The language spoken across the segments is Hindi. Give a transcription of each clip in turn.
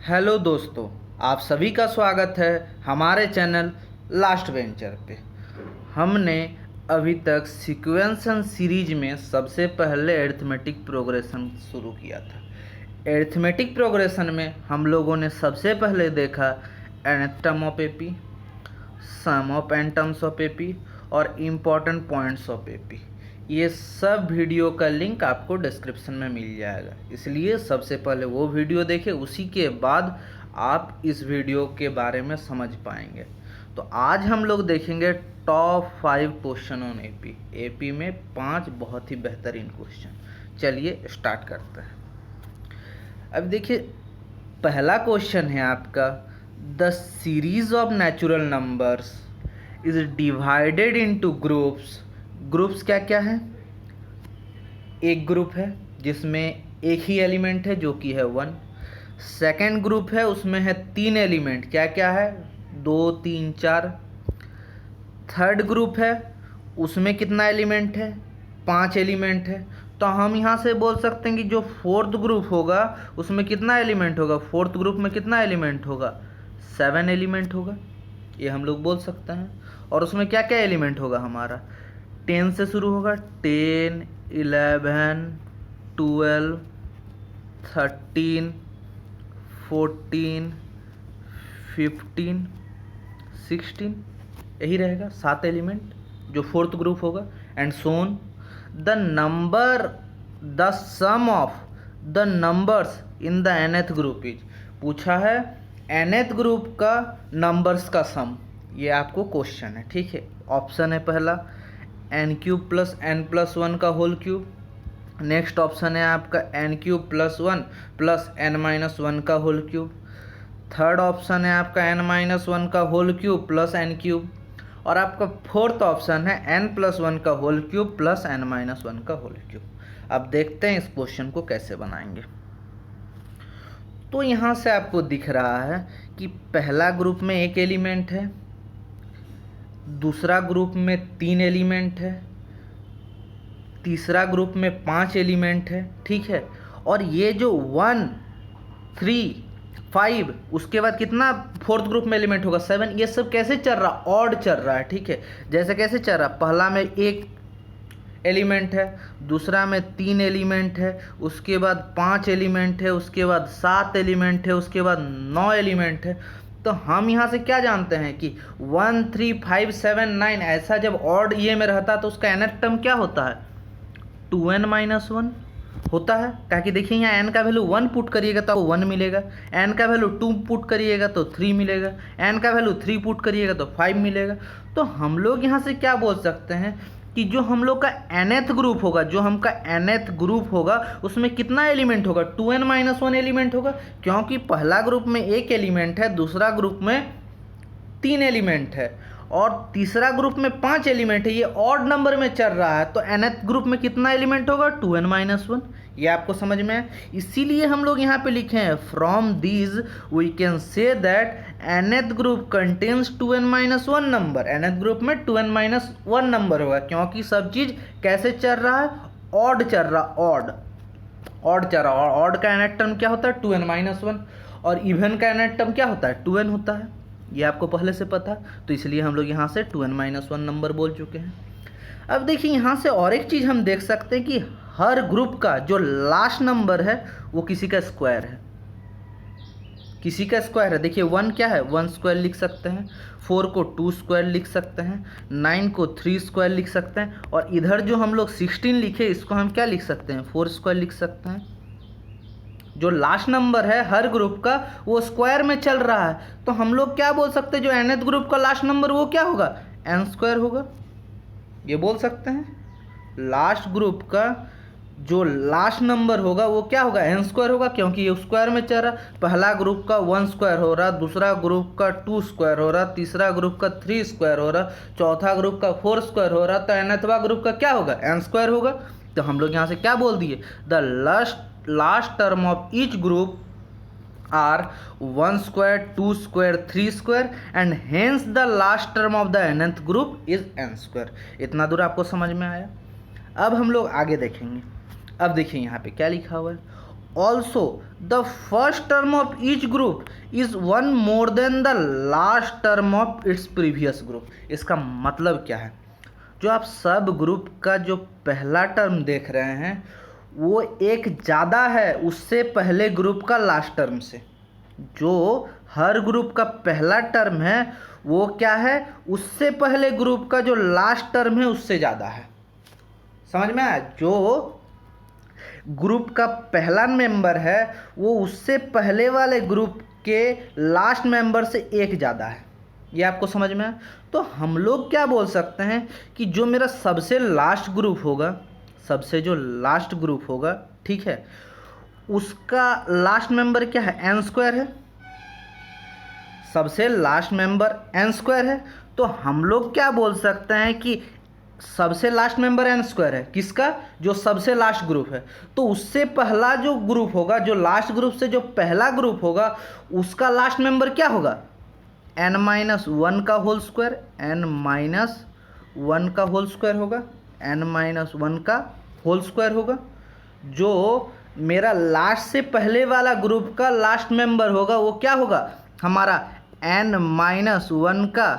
हेलो दोस्तों, आप सभी का स्वागत है हमारे चैनल लास्ट वेंचर पे। हमने अभी तक सीक्वेंसन सीरीज में सबसे पहले एरिथमेटिक प्रोग्रेशन शुरू किया था। एरिथमेटिक प्रोग्रेशन में हम लोगों ने सबसे पहले देखा nth term of AP, sum of n terms of AP और इम्पॉर्टेंट पॉइंट्स ऑफ एपी। ये सब वीडियो का लिंक आपको डिस्क्रिप्शन में मिल जाएगा, इसलिए सबसे पहले वो वीडियो देखें, उसी के बाद आप इस वीडियो के बारे में समझ पाएंगे। तो आज हम लोग देखेंगे top 5 question on AP. AP में 5 बहुत ही बेहतरीन क्वेश्चन। चलिए स्टार्ट करते हैं। अब देखिए, पहला क्वेश्चन है आपका, the series of natural numbers is divided into groups. Groups क्या क्या है? एक ग्रुप है जिसमें एक ही एलिमेंट है जो कि है 1। सेकेंड ग्रुप है, उसमें है 3 एलिमेंट, क्या क्या है? 2 3 4। थर्ड ग्रुप है, उसमें कितना एलिमेंट है? 5 एलिमेंट है। तो हम यहाँ से बोल सकते हैं कि जो फोर्थ ग्रुप होगा उसमें कितना एलिमेंट होगा? फोर्थ ग्रुप में कितना एलिमेंट होगा? 7 एलिमेंट होगा, ये हम लोग बोल सकते हैं। और उसमें क्या क्या एलिमेंट होगा हमारा? 10 से शुरू होगा, 10 11 12 13 14 15 16, यही रहेगा 7 एलिमेंट जो फोर्थ ग्रुप होगा। एंड सोन the sum of the numbers in the nth group is. पूछा है nth ग्रुप का नंबर्स का सम, ये आपको क्वेश्चन है, ठीक है। ऑप्शन है पहला n³ प्लस n+1 का होल क्यूब। नेक्स्ट ऑप्शन है आपका n³ प्लस 1 प्लस n-1 का होल क्यूब। थर्ड ऑप्शन है आपका n-1 का होल क्यूब प्लस n³। और आपका फोर्थ ऑप्शन है n+1 का होल क्यूब प्लस n-1 का होल क्यूब। अब देखते हैं इस क्वेश्चन को कैसे बनाएंगे। तो यहाँ से आपको दिख रहा है कि पहला ग्रुप में एक एलिमेंट है, दूसरा ग्रुप में 3 एलिमेंट है, तीसरा ग्रुप में 5 एलिमेंट है, ठीक है। और ये जो 1 3 5, उसके बाद कितना फोर्थ ग्रुप में एलिमेंट होगा? 7। ये सब कैसे चल रहा? ऑड चल रहा है, ठीक है। जैसे कैसे चल रहा? पहला में 1 एलिमेंट है, दूसरा में 3 एलिमेंट है, उसके बाद 5 एलिमेंट है, उसके बाद 7 एलिमेंट है, उसके बाद 9 एलिमेंट है। तो हम यहाँ से क्या जानते हैं कि 1 3 5 7 9 ऐसा जब ऑड ये में रहता है तो उसका nth टर्म क्या होता है? 2n-1 होता है। ताकि देखिए यहाँ n का वैल्यू 1 पुट करिएगा तो आपको 1 मिलेगा, n का वैल्यू 2 पुट करिएगा तो 3 मिलेगा, n का वैल्यू 3 पुट करिएगा तो 5 मिलेगा। तो हम लोग यहाँ से क्या बोल सकते हैं कि जो हम लोग का nth ग्रुप होगा, जो हमका nth ग्रुप होगा उसमें कितना एलिमेंट होगा? 2n-1 एलिमेंट होगा, क्योंकि पहला ग्रुप में 1 एलिमेंट है, दूसरा ग्रुप में 3 एलिमेंट है और तीसरा ग्रुप में 5 एलिमेंट है। ये ऑड नंबर में चल रहा है, तो nth ग्रुप में कितना एलिमेंट होगा? 2n-1। ये आपको समझ में है, इसीलिए हम लोग यहाँ पे लिखे हैं from these we can say that nth group contains 2n-1 number. nth group में 2n-1 नंबर होगा, क्योंकि सब चीज़ कैसे चल रहा है? ऑड चल रहा, ऑड चल रहा। और ऑड का nth टर्म क्या होता है? 2n-1। और इवन का nth टर्म क्या होता है? 2n होता है। ये आपको पहले से पता, तो इसलिए हम लोग यहाँ से 2n-1 नंबर बोल चुके हैं। अब देखिए यहाँ से और एक चीज़ हम देख सकते हैं कि हर ग्रुप का जो लास्ट नंबर है वो किसी का स्क्वायर है, किसी का स्क्वायर है। देखिए 1 क्या है? 1 स्क्वायर लिख सकते हैं, 4 को 2 स्क्वायर लिख सकते हैं, 9 को 3 स्क्वायर लिख सकते हैं, और इधर जो हम लोग 16 लिखे इसको हम क्या लिख सकते हैं? 4 स्क्वायर लिख सकते हैं। जो लास्ट नंबर है हर ग्रुप का वो स्क्वायर में चल रहा है, तो हम लोग क्या बोल सकते हैं? जो nth ग्रुप का लास्ट नंबर वो क्या होगा? n² होगा। ये बोल सकते हैं लास्ट ग्रुप का जो लास्ट नंबर होगा वो क्या होगा? n² होगा, क्योंकि ये स्क्वायर में चल रहा। पहला ग्रुप का 1 स्क्वायर हो रहा, दूसरा ग्रुप का 2 स्क्वायर हो रहा, तीसरा ग्रुप का 3 स्क्वायर हो रहा, चौथा ग्रुप का 4 स्क्वायर हो रहा, तो nthवा ग्रुप का क्या होगा? n² होगा। तो हम लोग यहाँ से क्या बोल दिए? The last term of each group are 1 square 2 square 3 square and hence the last term of the nth group is n²। इतना दूर आपको समझ में आया? अब हम लोग आगे देखेंगे। अब देखिए यहाँ पे क्या लिखा हुआ है, also the first term of each group is one more than the last term of its previous group. इसका मतलब क्या है, जो आप सब ग्रुप का जो पहला टर्म देख रहे हैं वो एक ज़्यादा है उससे पहले ग्रुप का लास्ट टर्म से। जो हर ग्रुप का पहला टर्म है वो क्या है, उससे पहले ग्रुप का जो लास्ट टर्म है उससे ज़्यादा है। समझ में आया? जो ग्रुप का पहला मेंबर है वो उससे पहले वाले ग्रुप के लास्ट मेंबर से एक ज़्यादा है। ये आपको समझ में आया? तो हम लोग क्या बोल सकते हैं कि जो मेरा सबसे लास्ट ग्रुप होगा, सबसे जो लास्ट ग्रुप होगा, ठीक है, उसका लास्ट मेंबर क्या है, एन स्क्वायर है। सबसे लास्ट मेंबर एन स्क्वायर है, तो हम लोग क्या बोल सकते हैं कि सबसे लास्ट मेंबर एन स्क्वायर है। किसका? जो सबसे लास्ट ग्रुप है। तो उससे पहला जो ग्रुप होगा, जो लास्ट ग्रुप से जो पहला ग्रुप होगा, उसका लास्ट मेंबर क्या होगा, एन माइनस वन का whole square, n minus one का होल स्क्वायर होगा, एन माइनस वन का होल स्क्वायर होगा। जो मेरा लास्ट से पहले वाला ग्रुप का लास्ट मेंबर होगा वो क्या होगा, हमारा एन माइनस वन का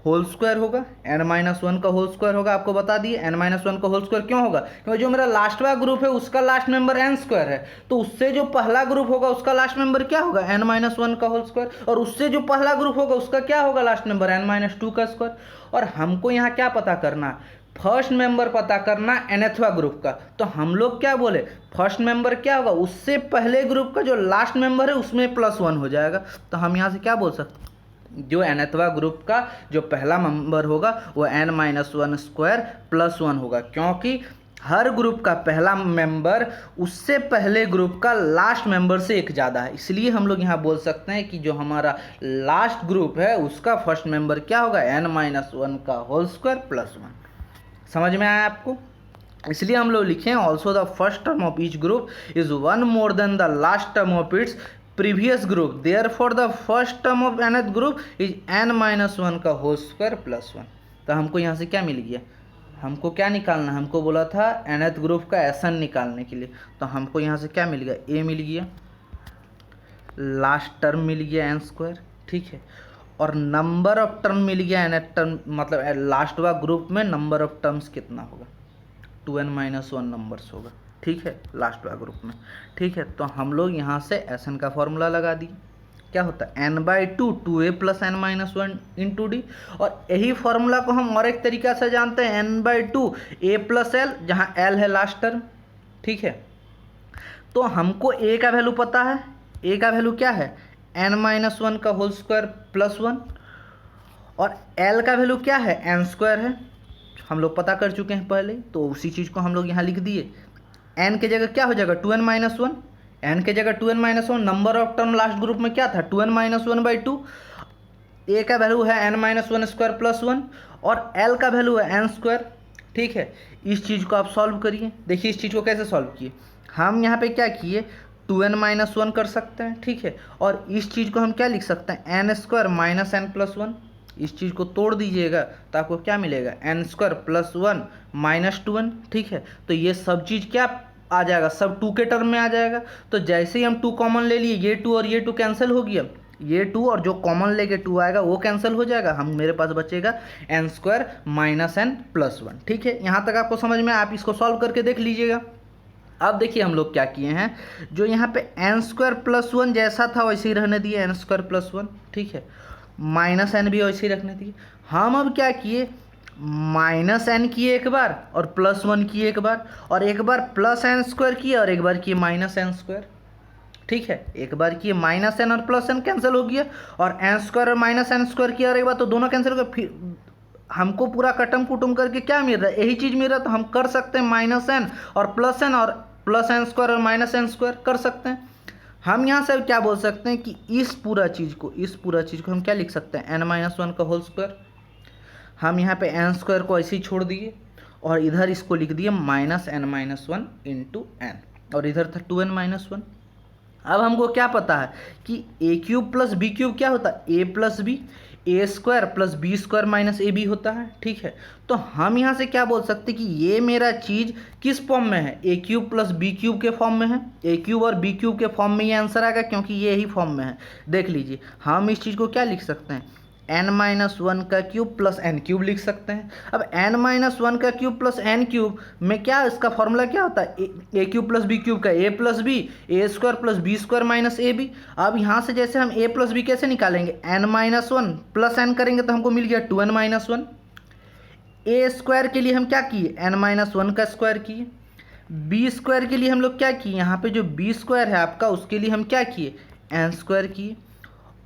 होल स्क्वायर होगा। एन माइनस वन का होल स्क्वायर होगा, आपको बता दिए। एन माइनस वन का होल स्क्वायर क्यों होगा, क्योंकि जो मेरा लास्टवा ग्रुप है उसका लास्ट मेंबर एन स्क्वायर है, तो उससे जो पहला ग्रुप होगा उसका लास्ट मेंबर क्या होगा, एन माइनस वन का होल स्क्वायर, और उससे जो पहला ग्रुप होगा उसका क्या होगा last member, n minus two का स्क्वायर। और हमको यहाँ क्या पता करना, फर्स्ट मेंबर पता करना एनथवा ग्रुप का। तो हम लोग क्या बोले, फर्स्ट मेंबर क्या होगा, उससे पहले ग्रुप का जो लास्ट मेंबर है उसमें प्लस वन हो जाएगा। तो हम यहाँ से क्या बोल सकते हैं, जो एनथवा ग्रुप का जो पहला मेंबर होगा वो n minus one square plus one होगा, क्योंकि हर ग्रुप का पहला मेंबर उससे पहले ग्रुप का लास्ट मेंबर से एक ज़्यादा है। इसलिए हम लोग यहाँ बोल सकते हैं कि जो हमारा लास्ट ग्रुप है उसका फर्स्ट मेंबर क्या होगा, एन माइनस वन का होल स्क्वायर प्लस वन। समझ में आया आपको? इसलिए हम लोग लिखें also the first term of each group is one more than the last term of its previous group, therefore the first term of nth group is an minus one का होल स्क्वायर प्लस वन। तो हमको यहाँ से क्या मिल गया, हमको क्या निकालना, हमको बोला था एनथ ग्रुप का एसन निकालने के लिए। तो हमको यहाँ से क्या मिल गया, ए मिल गया, लास्ट टर्म मिल गया एन स्क्वायर, ठीक है, और नंबर ऑफ टर्म मिल गया एनथ टर्म, मतलब लास्ट वा ग्रुप में नंबर ऑफ टर्म्स कितना होगा, 2n माइनस वन नंबर्स होगा, ठीक है, लास्ट वाला ग्रुप में, ठीक है। तो हम लोग यहाँ से एस एन का फॉर्मूला लगा दिए, क्या होता है n by two, two a plus n minus one into d. और यही फॉर्मूला को हम और एक तरीका से जानते हैं, n by two a plus L, जहाँ एल है लास्ट टर्म, ठीक है। तो हमको ए का वैल्यू पता है, ए का वैल्यू क्या है, n माइनस वन का होल स्क्वायर प्लस वन, और एल का वैल्यू क्या है, एन स्क्वायर है, हम लोग पता कर चुके हैं पहले। तो उसी चीज़ को हम लोग यहाँ लिख दिए, एन के जगह क्या हो जाएगा, 2n माइनस वन, एन के जगह 2n minus one, number of term last group में क्या था, 2n माइनस वन बाई टू, ए का वैल्यू है n minus one square plus one, और एल का वैल्यू है एन स्क्वायर, ठीक है। इस चीज़ को आप सॉल्व करिए, देखिए इस चीज़ को कैसे सॉल्व किए, हम यहाँ पे क्या किए, 2n माइनस वन कर सकते हैं, ठीक है, और इस चीज़ को हम क्या लिख सकते हैं, n square minus n plus one. इस चीज़ को तोड़ दीजिएगा तो आपको क्या मिलेगा, n square plus one minus 2n, ठीक है। तो ये सब चीज़ क्या आ जाएगा, सब 2 के टर्म में आ जाएगा। तो जैसे ही हम 2 कॉमन ले लिए, ये 2 और ये 2 कैंसिल हो गया, ये 2 और जो कॉमन लेके 2 आएगा वो कैंसिल हो जाएगा, हम मेरे पास बचेगा n square minus n plus one, ठीक है। यहाँ तक आपको समझ में, आप इसको सॉल्व करके देख लीजिएगा। अब देखिए हम लोग क्या किए हैं, जो यहाँ पे एन स्क्वायर प्लस वन जैसा था वैसे ही रहने दिए, एन स्क्वायर प्लस वन, ठीक है, माइनस एन भी वैसे ही रखने दिए। हम अब क्या किए, माइनस एन किए एक बार और प्लस वन किए एक बार, और एक बार प्लस एन स्क्वायर किए और एक बार किए माइनस एन स्क्वायर, ठीक है। एक बार किए माइनस एन और प्लस एन कैंसिल हो गया, और एन स्क्वायर और माइनस एन स्क्वायर किया और एक बार, तो दोनों कैंसिल हो गए। फिर हमको पूरा कटम कुटुम करके क्या मिल रहा है, यही चीज़ मिल रहा है। तो हम कर सकते हैं माइनस एन और प्लस एन स्क्वायर और माइनस एन स्क्वायर कर सकते हैं। हम यहाँ से क्या बोल सकते हैं कि इस पूरा चीज़ को हम क्या लिख सकते हैं, एन माइनस वन का होल स्क्वायर। हम यहाँ पे एन स्क्वायर को ऐसे ही छोड़ दिए और इधर इसको लिख दिए minus n minus one into n, और इधर था 2n माइनस वन। अब हमको क्या पता है कि A cube plus B cube क्या होता है, A plus B. A square plus B square minus A B होता है, ठीक है। तो हम यहाँ से क्या बोल सकते हैं कि ये मेरा चीज़ किस फॉर्म में है, A cube plus B cube के फॉर्म में है। ए क्यूब और बी क्यूब के फॉर्म में ये आंसर आएगा क्योंकि ये ही फॉर्म में है। देख लीजिए, हम इस चीज़ को क्या लिख सकते हैं, n-1 का क्यूब प्लस एन क्यूब लिख सकते हैं। अब n-1 का क्यूब प्लस एन क्यूब में क्या इसका फॉर्मूला क्या होता है, A cube plus B cube का A plus B, A square plus B square minus A B. अब यहाँ से जैसे हम ए प्लस बी कैसे निकालेंगे, n-1 प्लस एन करेंगे तो हमको मिल गया 2n-1। ए स्क्वायर के लिए हम क्या किए, n-1 का स्क्वायर किए। बी स्क्वायर के लिए हम लोग क्या किए, यहाँ पे जो बी स्क्वायर है आपका उसके लिए हम क्या किए, एन स्क्वायर किए।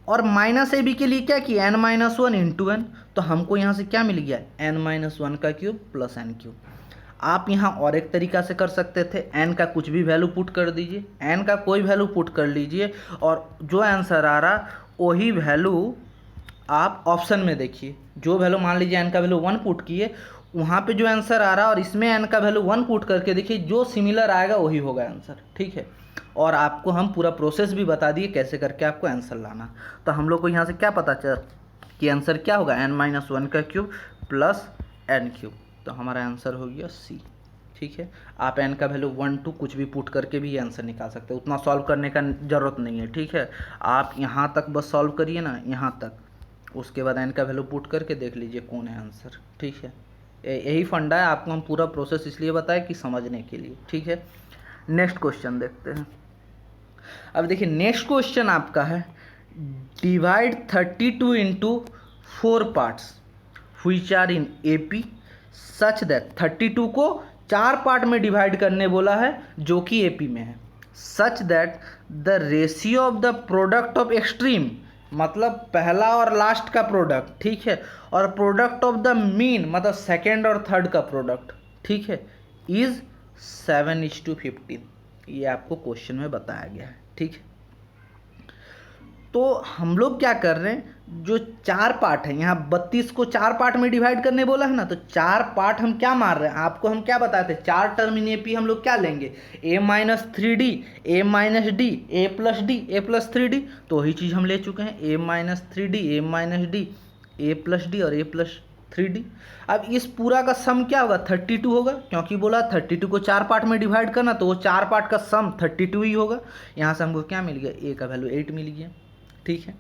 और माइनस ए बी के लिए क्या किया, n-1 इंटू एन। तो हमको यहाँ से क्या मिल गया, n-1 का क्यूब प्लस एन क्यूब। आप यहाँ और एक तरीका से कर सकते थे, n का कुछ भी वैल्यू पुट कर दीजिए, n का कोई वैल्यू पुट कर लीजिए और जो आंसर आ रहा वही वैल्यू आप ऑप्शन में देखिए। जो वैल्यू मान लीजिए n का वैल्यू 1 पुट किए, वहाँ पे जो आंसर आ रहा और इसमें n का वैल्यू 1 पुट करके देखिए, जो सिमिलर आएगा वही होगा आंसर, ठीक है। और आपको हम पूरा प्रोसेस भी बता दिए कैसे करके आपको आंसर लाना। तो हम लोग को यहाँ से क्या पता चल कि आंसर क्या होगा, n-1 का क्यूब प्लस एन क्यूब। तो हमारा आंसर हो गया सी, ठीक है। आप n का वैल्यू 1 2 कुछ भी पुट करके भी आंसर निकाल सकते हो, उतना सॉल्व करने का ज़रूरत नहीं है, ठीक है। आप यहाँ तक बस सॉल्व करिए ना, यहाँ तक, उसके बाद n का वैल्यू पुट करके देख लीजिए कौन है आंसर, ठीक है। यही फंडा है, आपको हम पूरा प्रोसेस इसलिए बताएं कि समझने के लिए, ठीक है। नेक्स्ट क्वेश्चन देखते हैं। अब देखिए नेक्स्ट क्वेश्चन आपका है, divide 32 into 4 parts which are in AP such that 32 को 4 पार्ट में डिवाइड करने बोला है जो कि AP में है, such that the ratio of the product of extreme, मतलब पहला और लास्ट का प्रोडक्ट, ठीक है, और प्रोडक्ट ऑफ द मीन मतलब सेकेंड और थर्ड का प्रोडक्ट, ठीक है, इज 7:15। ये आपको क्वेश्चन में बताया गया है, ठीक है। तो हम लोग क्या कर रहे हैं, जो 4 पार्ट है, यहाँ 32 को 4 पार्ट में डिवाइड करने बोला है ना, तो 4 पार्ट हम क्या मार रहे हैं, आपको हम क्या बताए थे, 4 टर्म इन AP हम लोग क्या लेंगे, a-3d, a-d, a+d, a+3d। तो वही चीज़ हम ले चुके हैं, a-3d, a-d, a+d और a+3d। अब इस पूरा का सम क्या होगा, 32 होगा, क्योंकि बोला 32 को 4 पार्ट में डिवाइड करना, तो वो 4 पार्ट का सम 32 ही होगा। यहाँ से हमको क्या मिल गया, a का वैल्यू 8 मिल गया, ठीक है।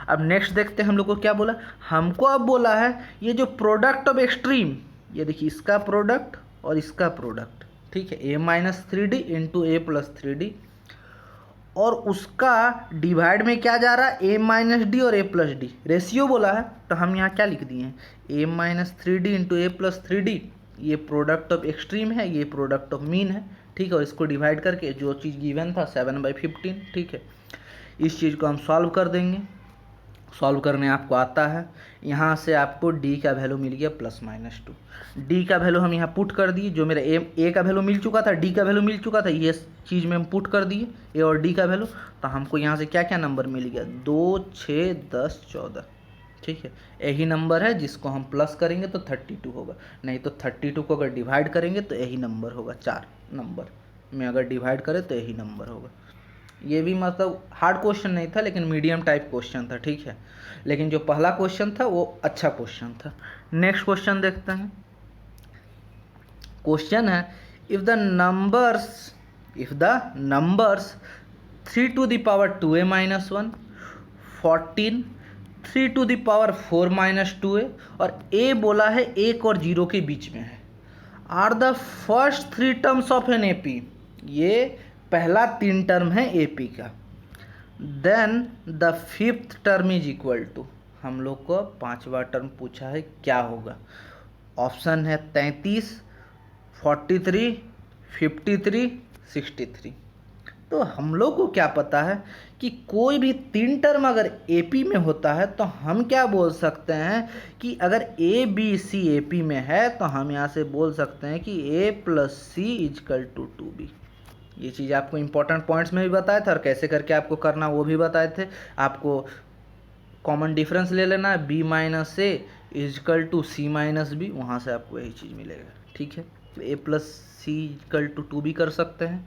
अब नेक्स्ट देखते हैं हम लोग को क्या बोला, हमको अब बोला है ये जो प्रोडक्ट ऑफ एक्सट्रीम, ये देखिए इसका प्रोडक्ट और इसका प्रोडक्ट, ठीक है, a-3d इंटू a+3d, और उसका डिवाइड में क्या जा रहा है, a-d और a+d, रेशियो बोला है। तो हम यहाँ क्या लिख दिए हैं, a-3d इंटू a+3d, ये प्रोडक्ट ऑफ एक्सट्रीम है, ये प्रोडक्ट ऑफ मीन है, ठीक है। और इसको डिवाइड करके जो चीज़ गिवन था 7/15, ठीक है। इस चीज़ को हम सॉल्व कर देंगे, सॉल्व करने आपको आता है। यहाँ से आपको d का वैल्यू मिल गया +-2, d का वैल्यू हम यहाँ पुट कर दिए, जो मेरा a का वैल्यू मिल चुका था, d का वैल्यू मिल चुका था, ये चीज़ में हम पुट कर दिए a और d का वैल्यू। तो हमको यहाँ से क्या क्या नंबर मिल गया, 2, 6, 10, 14, ठीक है। यही नंबर है, जिसको हम प्लस करेंगे तो 32 होगा, नहीं तो 32 को अगर डिवाइड करेंगे तो यही नंबर होगा, 4 नंबर में अगर डिवाइड करें तो यही नंबर होगा। ये भी मतलब हार्ड क्वेश्चन नहीं था, लेकिन मीडियम टाइप क्वेश्चन था, ठीक है। लेकिन जो पहला क्वेश्चन था वो अच्छा क्वेश्चन था। नेक्स्ट क्वेश्चन देखते हैं। क्वेश्चन है, if the numbers 3 to the power 2a-1, 14, 3 to the power 4-2a, और a बोला है 1 और 0 के बीच में है, are the first 3 terms of an AP, ये पहला 3 टर्म है AP का, then the 5th term is equal to, हम लोग को 5वां टर्म पूछा है क्या होगा। ऑप्शन है 33, 43, 53, 63। तो हम लोग को क्या पता है कि कोई भी 3 टर्म अगर AP में होता है तो हम क्या बोल सकते हैं कि अगर ABC AP में है तो हम यहाँ से बोल सकते हैं कि A+C = 2B। ये चीज़ आपको इंपॉर्टेंट पॉइंट्स में भी बताए थे और कैसे करके आपको करना वो भी बताए थे। आपको कॉमन डिफरेंस ले लेना, B - A = C - B, वहाँ से आपको यही चीज़ मिलेगा, ठीक है। तो A+C = 2 भी कर सकते हैं।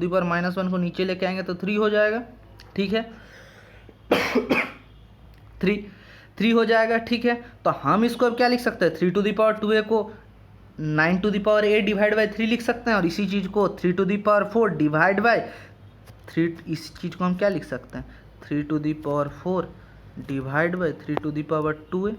-1 को नीचे लेके आएंगे तो 3 हो जाएगा, ठीक है। 3 हो जाएगा, ठीक है। तो हम इसको अब क्या लिख सकते हैं, 3⁴ को 9⁴ डिवाइड बाई 3 लिख सकते हैं, और इसी चीज़ को 3⁴ डिवाइड बाई 3, इस चीज़ को हम क्या लिख सकते हैं, 3⁴ डिवाइड बाई 3⁴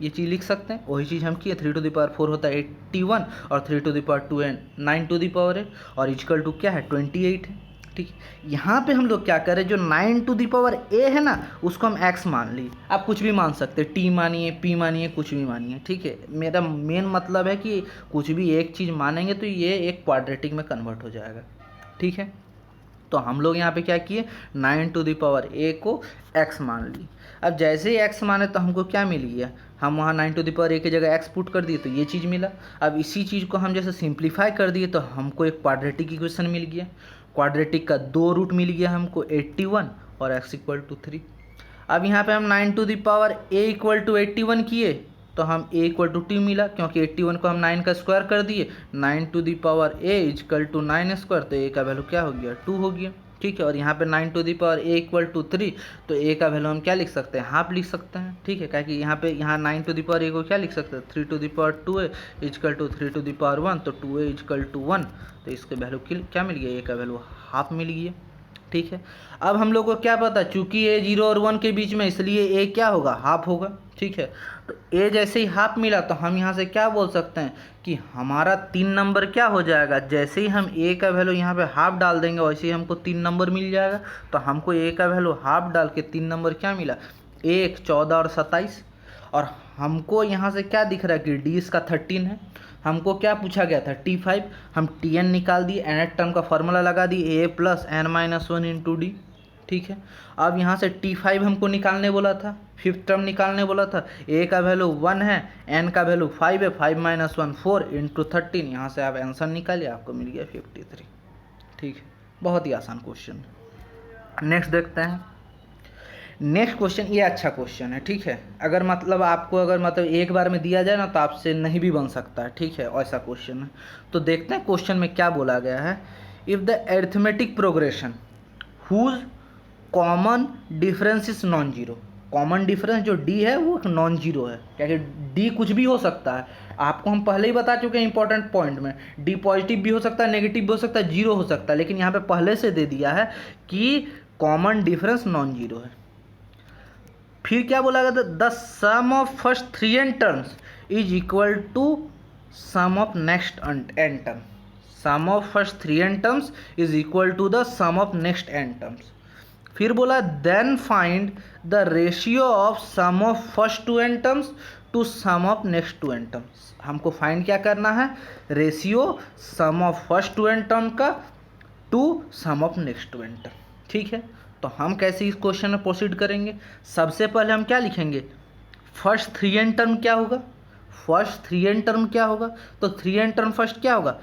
ये चीज़ लिख सकते हैं। वही चीज़ हम किए, 3⁴ होता है 81 और 3⁴ है 9 और इक्वल टू क्या है 28 है, ठीक है। यहाँ पे हम लोग क्या करें, जो 9 है ना उसको हम x मान ली, आप कुछ भी मान सकते हैं, t मानिए, p मानिए, कुछ भी मानिए, ठीक है। मेरा मेन मतलब है कि कुछ भी एक चीज़ मानेंगे तो ये एक क्वाड्रेटिक में कन्वर्ट हो जाएगा, ठीक है। तो हम लोग यहाँ पे क्या किए, 9 को x मान ली। अब जैसे ही x माने तो हमको क्या मिल गया, हम वहाँ 9 की जगह x पुट कर दिए तो ये चीज़ मिला। अब इसी चीज़ को हम जैसे सिंप्लीफाई कर दिए तो हमको एक क्वाड्रेटिक इक्वेशन मिल गया। क्वाड्रेटिक का 2 रूट मिल गया हमको 81 और x = 3। अब यहाँ पे हम 9 = 81 किए तो हम a = 2 मिला, क्योंकि 81 को हम 9 का स्क्वायर कर दिए, 9 = 9 स्क्वायर, तो a का वैल्यू क्या हो गया 2 हो गया, ठीक है। और यहाँ पे 9 = 3 तो a का वैल्यू हम क्या लिख सकते हैं, हाफ लिख सकते हैं, ठीक है। क्योंकि यहाँ 9 को क्या लिख सकते हैं, 3⁴ = 3⁴ तो 2a = 1, तो इसके वैल्यू क्या मिल गया, a का वैल्यू हाफ मिल गया, ठीक है। अब हम लोग को क्या पता, चूंकि a 0 और 1 के बीच में, इसलिए a क्या होगा, हाफ होगा, ठीक है। तो a जैसे ही हाफ मिला तो हम यहाँ से क्या बोल सकते हैं कि हमारा 3 नंबर क्या हो जाएगा, जैसे ही हम a का वैल्यू यहाँ पे हाफ डाल देंगे वैसे ही हमको 3 नंबर मिल जाएगा। तो हमको a का वैल्यू हाफ डाल के 3 नंबर क्या मिला, 1, 14 और 27। और हमको यहाँ से क्या दिख रहा है कि d इसका 13 है। हमको क्या पूछा गया था, T5, हम Tn निकाल दिए, nth टर्म का फॉर्मूला लगा दिए, a + n - 1 × d, ठीक है। अब यहाँ से T5 हमको निकालने बोला था, 5th टर्म निकालने बोला था, a का वैल्यू 1 है, n का वैल्यू 5 है, 5 - 1 4 × 13, यहाँ से आप आंसर निकालिए, आपको मिल गया 53, ठीक है। बहुत ही आसान क्वेश्चन। नेक्स्ट देखते हैं। नेक्स्ट क्वेश्चन, ये अच्छा क्वेश्चन है, ठीक है। अगर मतलब एक बार में दिया जाए ना तो आपसे नहीं भी बन सकता है, ठीक है, ऐसा क्वेश्चन है। तो देखते हैं क्वेश्चन में क्या बोला गया है। If the arithmetic progression whose common difference is non zero, common difference जो d है वो नॉन जीरो है, क्योंकि d कुछ भी हो सकता है, आपको हम पहले ही बता चुके हैं इंपॉर्टेंट पॉइंट में, d पॉजिटिव भी हो सकता है, नेगेटिव भी हो सकता है, जीरो हो सकता है, लेकिन यहाँ पे पहले से दे दिया है कि कॉमन डिफरेंस नॉन जीरो है। फिर क्या बोला गया था, the sum of first 3 n terms is equal to sum of next n term, sum of first 3 n terms is equal to the sum of next n terms. फिर बोला then find the ratio of sum of first 2 n terms to sum of next 2 n terms. हमको फाइंड क्या करना है, ratio sum of first 2 n term का to sum of next 2 n term, ठीक है। तो हम कैसे इस क्वेश्चन में प्रोसीड करेंगे, सबसे पहले हम क्या लिखेंगे, फर्स्ट 3 n टर्म क्या होगा, फर्स्ट 3 n टर्म क्या होगा, तो 3 n टर्म फर्स्ट क्या होगा,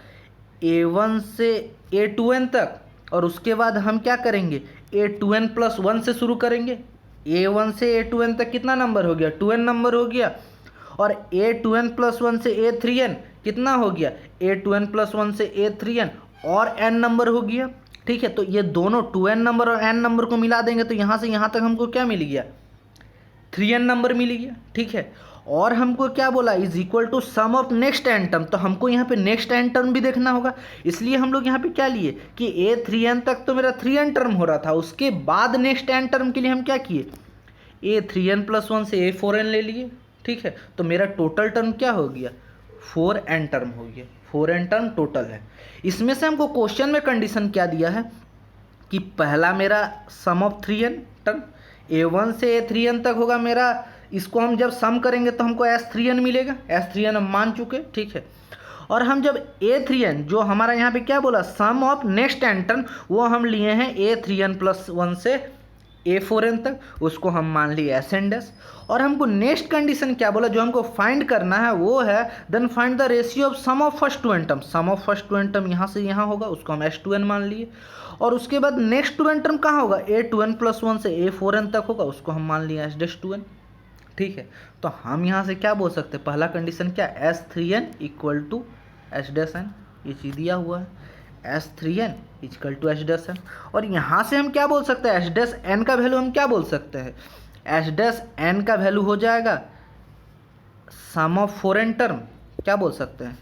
a1 से a2n तक, और उसके बाद हम क्या करेंगे, a2n + 1 से शुरू करेंगे। a1 से a2n तक कितना नंबर हो गया, 2n नंबर हो गया, और a2n + 1 से a3n कितना हो गया, a2n + 1 से a3n और n नंबर हो गया, ठीक है। तो ये दोनों 2n नंबर और n नंबर को मिला देंगे तो यहाँ से यहाँ तक हमको क्या मिल गया, 3n नंबर मिल गया, ठीक है। और हमको क्या बोला, is equal to sum of next n term, तो हमको यहाँ पे नेक्स्ट n टर्म भी देखना होगा, इसलिए हम लोग यहाँ पे क्या लिए कि a3n तक तो मेरा 3n टर्म हो रहा था, उसके बाद नेक्स्ट n टर्म के लिए हम क्या किए, a3n + 1 से a4n ले लिए, ठीक है। तो मेरा टोटल टर्म क्या हो गया, 4n टर्म हो गया, 4n टर्म टोटल है। इसमें से हमको क्वेश्चन में कंडीशन क्या दिया है कि पहला मेरा सम ऑफ 3n टर्म a1 से a3n तक होगा मेरा, इसको हम जब सम करेंगे तो हमको s3n मिलेगा, s3n हम मान चुके, ठीक है। और हम जब a3n जो हमारा यहाँ पे क्या बोला, सम ऑफ नेक्स्ट n टर्म, वो हम लिए हैं a3n + 1 से A4n तक, उसको हम मान लिए एस एन डैश। और हमको नेक्स्ट कंडीशन क्या बोला, जो हमको फाइंड करना है वो है then find the ratio of sum of first two N term. Sum of first two N term यहाँ से यहाँ होगा, उसको हम S2n मान लिए। और उसके बाद नेक्स्ट टू एन टर्म कहाँ होगा, A2n + 1 से A4n तक होगा, उसको हम मान लिए S'2n। ठीक है, तो हम यहाँ से क्या बोल सकते हैं, पहला कंडीशन क्या, S3n = S'(n), ये चीज़ दिया हुआ है, S3n = S'(n). और यहाँ से हम क्या बोल सकते हैं, S'(n) का वैल्यू हम क्या बोल सकते हैं, S'(n) का वैल्यू हो जाएगा सम ऑफ 4n टर्म, क्या बोल सकते हैं,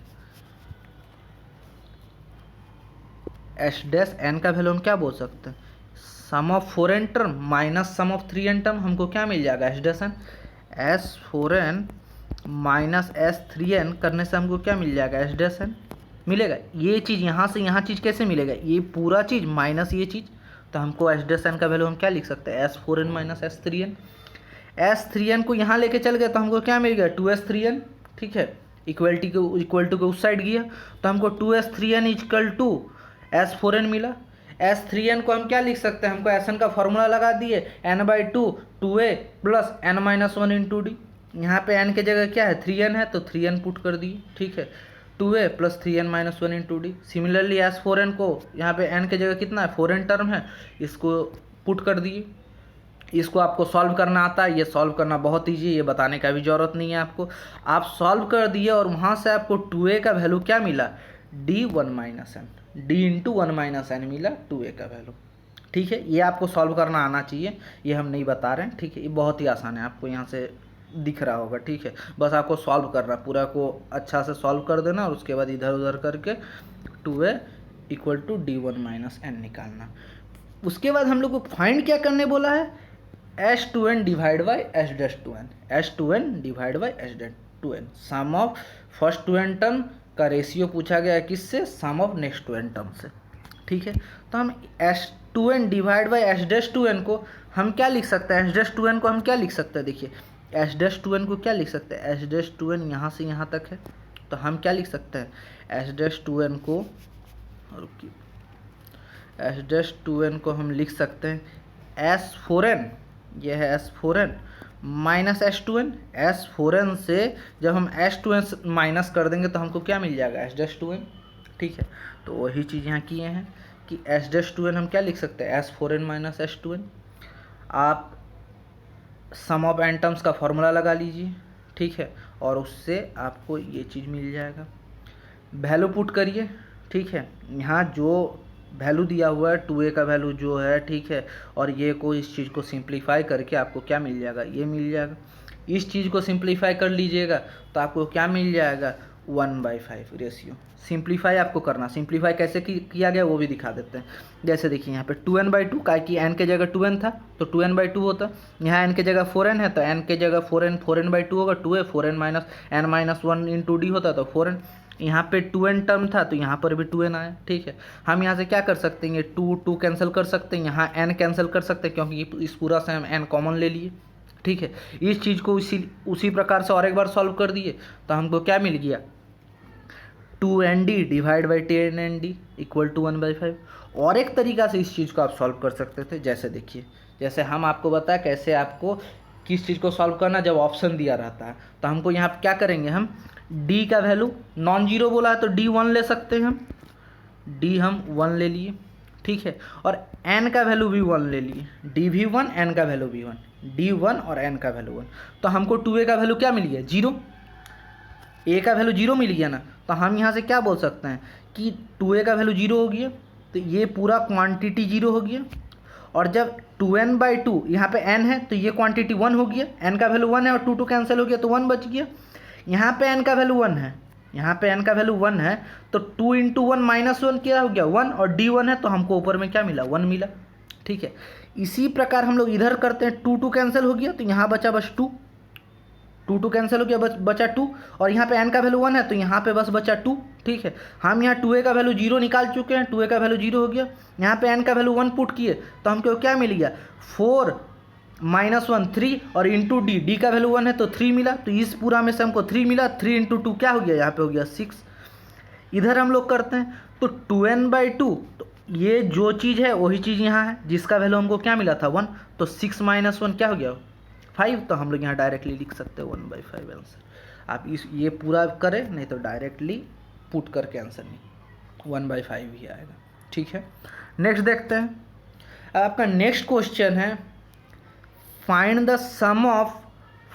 S'(n) का वैल्यू हम क्या बोल सकते हैं, sum of 4n term minus sum of 3n term, हमको क्या मिल जाएगा, S'(n). S4n माइनस S3n करने से हमको क्या मिल जाएगा, S'(n) मिलेगा। ये चीज़ यहाँ से यहाँ चीज़ कैसे मिलेगा, ये पूरा चीज़ माइनस ये चीज़, तो हमको S'(n) का वैल्यू हम क्या लिख सकते हैं, S4n माइनस S3n। S3n को यहाँ लेके चल गए तो हमको क्या मिल गया, 2S3n। ठीक है, इक्वल टू के उस साइड गया तो हमको 2S3n = S4n मिला। S3n को हम क्या लिख सकते हैं, हमको Sn का फॉर्मूला लगा दिए, n/2 2a + n-1 × d। यहाँ पे n के जगह क्या है, 3n है, तो 3n पुट कर दिए। ठीक है, 2a + 3n-1 × d। Similarly S4n को यहाँ पे n के जगह कितना है, 4n टर्म है, इसको पुट कर दिए। इसको आपको सॉल्व करना आता है, ये सॉल्व करना बहुत ईजी, ये बताने का भी ज़रूरत नहीं है आपको। आप सॉल्व कर दिए और वहाँ से आपको 2a का वैल्यू क्या मिला, d1 - n, d × 1 - n मिला 2a का वैल्यू। ठीक है, ये आपको सॉल्व करना आना चाहिए, ये हम नहीं बता रहे हैं। ठीक है, ये बहुत ही आसान है, आपको यहाँ से दिख रहा होगा। ठीक है, बस आपको सॉल्व करना, पूरा को अच्छा से सॉल्व कर देना और उसके बाद इधर उधर करके 2a = d1 - n निकालना। उसके बाद हम लोग को फाइंड क्या करने बोला है, S2n / S'(n), S2n / S'(n), sum of first two N term का रेशियो पूछा गया है किससे, sum of next two N term से। ठीक है, तो हम S2n / S'(n) को हम क्या लिख सकते हैं, S'(n) को हम क्या लिख सकते हैं, देखिए S'(n) को क्या लिख सकते हैं, S'(n) यहाँ से यहाँ तक है, तो हम क्या लिख सकते हैं, S'(n) को, रुकिए, S'(n) को हम लिख सकते हैं S4n, ये है S4n माइनस S2n। S4n से जब हम S2n माइनस कर देंगे तो हमको क्या मिल जाएगा, S'(n). ठीक है, तो वही चीज़ यहाँ किए हैं कि S'(n) हम क्या लिख सकते हैं, S4n माइनस S2n। आप सम ऑफ एन टर्म्स का फॉर्मूला लगा लीजिए। ठीक है, और उससे आपको ये चीज़ मिल जाएगा, वैल्यू पुट करिए। ठीक है, यहाँ जो वैल्यू दिया हुआ है 2a का वैल्यू जो है, ठीक है, और ये को इस चीज़ को सिंप्लीफाई करके आपको क्या मिल जाएगा, ये मिल जाएगा। इस चीज़ को सिंप्लीफाई कर लीजिएगा तो आपको क्या मिल जाएगा, 1/5 रेशियो। सिंप्लीफाई आपको करना, सिंप्लीफाई कैसे किया गया वो भी दिखा देते हैं। जैसे देखिए यहाँ पे 2n/2, का कि n के जगह 2n था तो 2n/2 होता, यहाँ n के जगह 4n है तो n के जगह 4n/2 होगा, 2a 4n - n-1 × d होता तो 4n। यहाँ पे 2n टर्म था तो यहाँ पर भी 2n आया। ठीक है, हम यहाँ से क्या कर सकते हैं, 2 कैंसिल कर सकते हैं, यहाँ n कैंसिल कर सकते हैं क्योंकि इस पूरा से हम n कॉमन ले लिए। ठीक है, इस चीज़ को उसी प्रकार से और एक बार सॉल्व कर दिए तो हमको क्या मिल गया, 2nd / 10nd = 1/5। और एक तरीका से इस चीज़ को आप सॉल्व कर सकते थे, जैसे देखिए, जैसे हम आपको बताया कैसे आपको किस चीज़ को सॉल्व करना, जब ऑप्शन दिया रहता है तो हमको यहाँ क्या करेंगे, हम d का वैल्यू नॉन जीरो बोला है तो d 1 ले सकते हैं, हम d हम 1 ले लिए। ठीक है, और n का वैल्यू भी 1 ले लिए, d भी 1, n का वैल्यू भी 1, d 1 और n का वैल्यू 1। तो हमको 2a का वैल्यू क्या मिल गया, 0, a का वैल्यू 0 मिल गया ना, तो हम यहाँ से क्या बोल सकते हैं कि 2a का वैल्यू 0 हो गया तो ये पूरा क्वांटिटी 0 हो गया। और जब 2n/2 यहाँ पे n है तो ये क्वांटिटी 1 हो गया, n का वैल्यू 1 है और 2 कैंसिल हो गया तो 1 बच गया। यहाँ पे n का वैल्यू 1 है, यहाँ पे n का वैल्यू 1 है तो 2 × 1 - 1 क्या हो गया, 1, और d 1 है तो हमको ऊपर में क्या मिला, 1 मिला। ठीक है, इसी प्रकार हम लोग इधर करते हैं, 2 कैंसिल हो गया तो यहाँ बचा बस 2 कैंसिल हो गया, बचा 2, और यहाँ पे n का वैल्यू 1 है तो यहाँ पे बस बचा 2। ठीक है, हम यहाँ 2a का वैल्यू 0 निकाल चुके हैं, 2a का वैल्यू 0 हो गया। यहाँ पे n का वैल्यू 1 पुट किए तो हमको क्या मिल गया, 4 - 1 3, और इंटू d का वैल्यू 1 है तो 3 मिला, तो इस पूरा में से हमको 3 मिला। 3 × 2 क्या हो गया, यहाँ पे हो गया 6। इधर हम लोग करते हैं तो 2n/2, तो ये जो चीज़ है वही चीज़ यहाँ है, जिसका वैल्यू हमको क्या मिला था 1, तो 6 - 1 क्या हो गया 5, तो हम लोग यहाँ डायरेक्टली लिख सकते हैं 1/5 आंसर। आप इस ये पूरा करें, नहीं तो डायरेक्टली पुट करके आंसर नहीं 1/5 ही आएगा। ठीक है, नेक्स्ट देखते हैं। अब आपका नेक्स्ट क्वेश्चन है find the sum of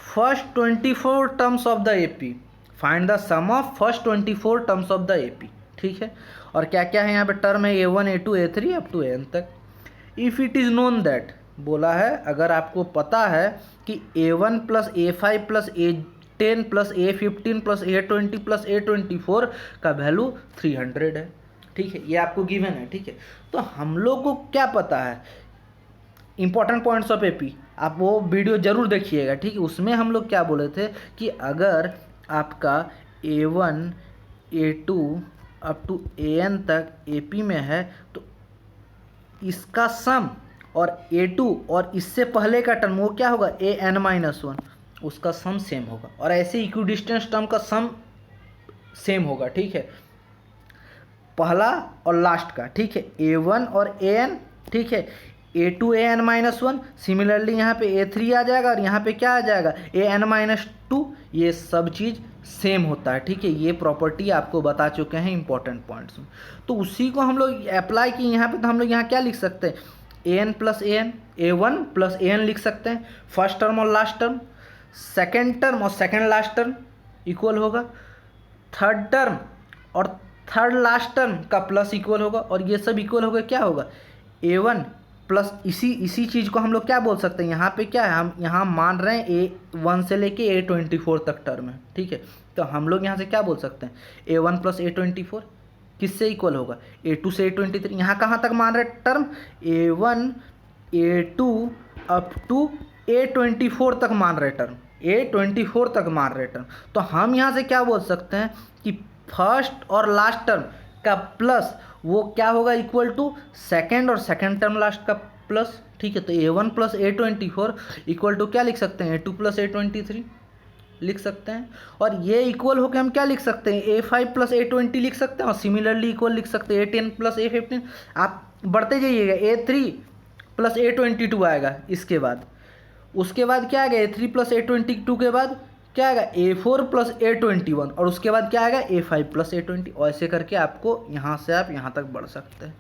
first 24 terms of the AP. Find the sum of first 24 terms of the AP. ठीक है, और क्या क्या है यहाँ पे टर्म है A1 A2 A3 up to An तक। If it is known that, बोला है अगर आपको पता है कि A1 plus A5 plus A10 plus A15 plus A20 plus A24 का वैल्यू 300 है। ठीक है, ये आपको गिवन है। ठीक है, तो हम लोग को क्या पता है इंपॉर्टेंट पॉइंट्स ऑफ एपी, आप वो वीडियो जरूर देखिएगा। ठीक है, उसमें हम लोग क्या बोले थे कि अगर आपका A1 A2 up to An तक एपी में है तो इसका सम और A2 और इससे पहले का टर्म वो क्या होगा An-1, उसका सम सेम होगा, और ऐसे इक्विडिस्टेंस टर्म का सम सेम होगा। ठीक है, पहला और लास्ट का। ठीक है, A1 और An। ठीक है, A2 An-1, सिमिलरली यहाँ पे A3 आ जाएगा और यहाँ पे क्या आ जाएगा An-2, ये सब चीज़ सेम होता है। ठीक है, ये प्रॉपर्टी आपको बता चुके हैं इंपॉर्टेंट पॉइंट्स में, तो उसी को हम लोग अप्लाई किए यहाँ पे। तो हम लोग यहाँ क्या लिख सकते हैं An plus An, A1 plus An लिख सकते हैं, फर्स्ट टर्म और लास्ट टर्म। सेकेंड टर्म और सेकेंड लास्ट टर्म इक्वल होगा, थर्ड टर्म और थर्ड लास्ट टर्म का प्लस इक्वल होगा, और ये सब इक्वल होगा क्या होगा A1 प्लस इसी चीज़ को हम लोग क्या बोल सकते हैं, यहाँ पे क्या है हम यहाँ मान रहे हैं A1 से लेके A24 तक टर्म है। ठीक है, तो हम लोग यहाँ से क्या बोल सकते हैं A1 प्लस A24 किससे इक्वल होगा A2 से A23। यहाँ कहाँ तक मान रहे term A1 A2 up to A24 तक मान रहे टर्म, A24 तक मान रहे टर्म। तो हम यहाँ से क्या बोल सकते हैं कि फर्स्ट और लास्ट टर्म का प्लस वो क्या होगा इक्वल टू सेकेंड और सेकेंड टर्म लास्ट का प्लस। ठीक है, तो A1 plus A24 equal to क्या लिख सकते हैं A2 प्लस A23 लिख सकते हैं, और ये इक्वल होकर हम क्या लिख सकते हैं A5 प्लस A20 लिख सकते हैं, और सिमिलरली इक्वल लिख सकते हैं A10 प्लस A15। आप बढ़ते जाइएगा A3 प्लस A22 आएगा इसके बाद, उसके बाद क्या आएगा A3 प्लस A22 के बाद क्या आएगा A4 प्लस A21, और उसके बाद क्या आएगा A5 प्लस A20, और ऐसे करके आपको यहाँ से आप यहाँ तक बढ़ सकते हैं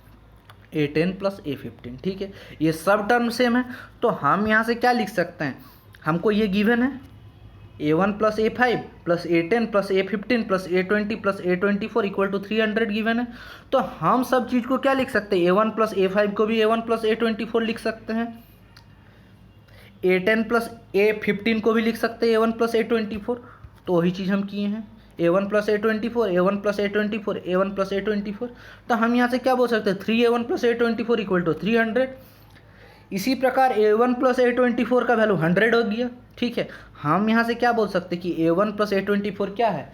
A10 प्लस A15। ठीक है, ये सब टर्म सेम है, तो हम यहाँ से क्या लिख सकते हैं, हमको ये गिवन है A1 plus A5 plus A10 plus A15 plus A20 plus A24 equal to 300 given है। तो हम सब चीज़ को क्या लिख सकते हैं A1 प्लस A5 को भी A1 प्लस A24 लिख सकते हैं, A10 प्लस A15 को भी लिख सकते हैं A1 प्लस A24। तो वही चीज़ हम किए हैं A1 plus A24 A1 plus A24 A1 plus A24। तो हम यहाँ से क्या बोल सकते हैं 3A1 plus A24 equal to 300। इसी प्रकार A1 प्लस A24 का वैल्यू 100 हो गया। ठीक है, हम यहाँ से क्या बोल सकते हैं कि A1 प्लस A24 क्या है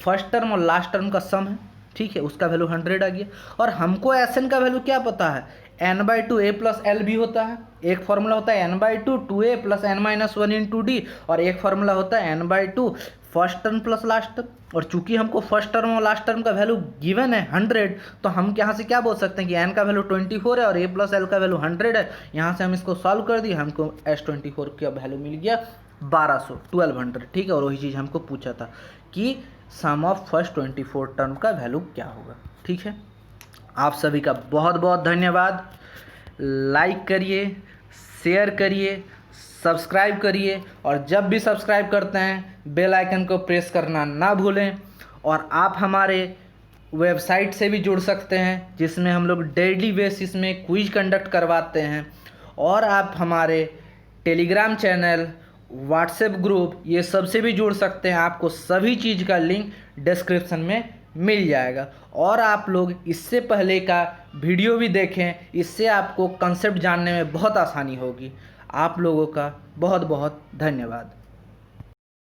फर्स्ट टर्म और लास्ट टर्म का सम है। ठीक है, उसका वैल्यू 100 आ गया, और हमको Sn का वैल्यू क्या पता है n/2 a प्लस एल भी होता है, एक फार्मूला होता है n/2 2a plus n-1 into d, और एक फार्मूला होता है n/2 first term plus last term. और चूंकि हमको फर्स्ट टर्म और लास्ट टर्म का वैल्यू गिवन है 100, तो हम यहाँ से क्या बोल सकते हैं कि n का वैल्यू 24 है और a प्लस एल का वैल्यू 100 है। यहाँ से हम इसको सॉल्व कर दिए, हमको S24 का वैल्यू मिल गया 1200। ठीक है, और वही चीज़ हमको पूछा था कि सम ऑफ फर्स्ट 24 टर्म का वैल्यू क्या होगा। ठीक है, आप सभी का बहुत बहुत धन्यवाद। लाइक करिए, शेयर करिए, सब्सक्राइब करिए, और जब भी सब्सक्राइब करते हैं बेल आइकन को प्रेस करना ना भूलें। और आप हमारे वेबसाइट से भी जुड़ सकते हैं, जिसमें हम लोग डेली बेसिस में क्विज कंडक्ट करवाते हैं, और आप हमारे टेलीग्राम चैनल, व्हाट्सएप ग्रुप, ये सब से भी जुड़ सकते हैं। आपको सभी चीज़ का लिंक डिस्क्रिप्शन में मिल जाएगा। और आप लोग इससे पहले का वीडियो भी देखें, इससे आपको कंसेप्ट जानने में बहुत आसानी होगी। आप लोगों का बहुत बहुत धन्यवाद।